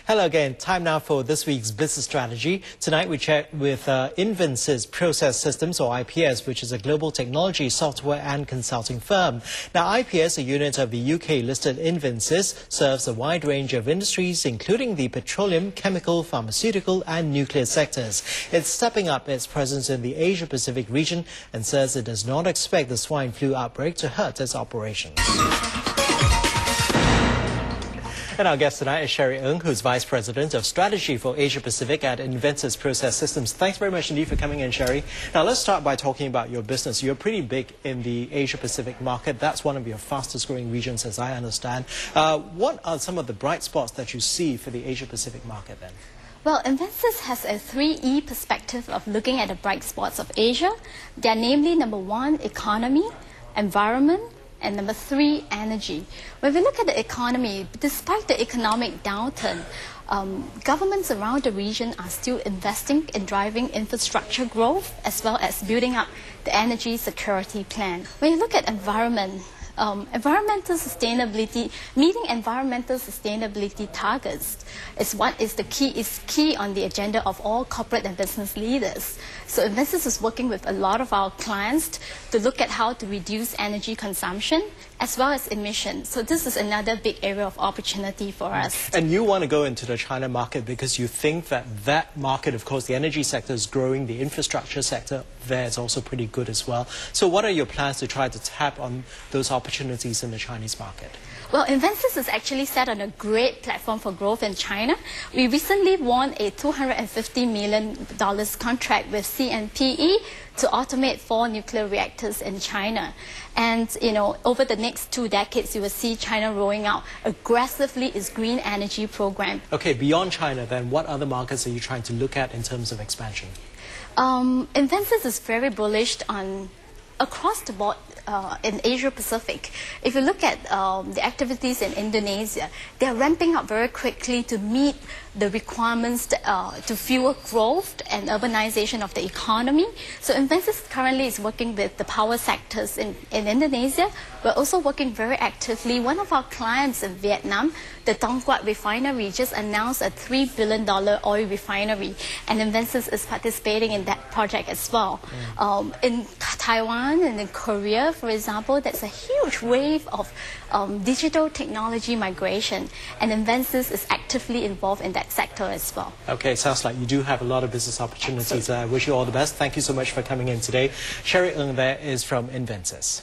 Hello again. Time now for this week's business strategy. Tonight we chat with Invensys Process Systems, or IPS, which is a global technology, software and consulting firm. Now, IPS, a unit of the UK-listed Invensys, serves a wide range of industries, including the petroleum, chemical, pharmaceutical and nuclear sectors. It's stepping up its presence in the Asia-Pacific region and says it does not expect the swine flu outbreak to hurt its operations. And our guest tonight is Sherry Ng, who's Vice President of Strategy for Asia Pacific at Invensys Process Systems. Thanks very much indeed for coming in, Sherry. Now let's start by talking about your business. You're pretty big in the Asia Pacific market. That's one of your fastest growing regions, as I understand. What are some of the bright spots that you see for the Asia Pacific market then? Well, Invensys has a 3E perspective of looking at the bright spots of Asia. They are namely number 1, economy, environment, and number 3, energy. When we look at the economy, despite the economic downturn, governments around the region are still investing in driving infrastructure growth as well as building up the energy security plan. When you look at environment, environmental sustainability, meeting environmental sustainability targets is key on the agenda of all corporate and business leaders. So Invensys is working with a lot of our clients to look at how to reduce energy consumption as well as emissions. So this is another big area of opportunity for us. And you want to go into the China market because you think that that market, of course, the energy sector is growing, the infrastructure sector there is also pretty good as well. So what are your plans to try to tap on those opportunities in the Chinese market? Well, Invensys is actually set on a great platform for growth in China. We recently won a $250 million contract with CNPE to automate 4 nuclear reactors in China. And, over the next 2 decades, you will see China rolling out aggressively its green energy program. Okay, beyond China, then, what other markets are you trying to look at in terms of expansion? Invensys is very bullish on across the board in Asia Pacific. If you look at the activities in Indonesia, they are ramping up very quickly to meet the requirements to fuel growth and urbanization of the economy. So Invensys currently is working with the power sectors in Indonesia. We're also working very actively. One of our clients in Vietnam, the Dong Quat refinery, just announced a $3 billion oil refinery, and Invensys is participating in that project as well. In Taiwan and in Korea, for example, there's a huge wave of digital technology migration, and Invensys is actively involved in that sector as well. Okay, sounds like you do have a lot of business opportunities. I wish you all the best. Thank you so much for coming in today. Sherry Ng there is from Invensys.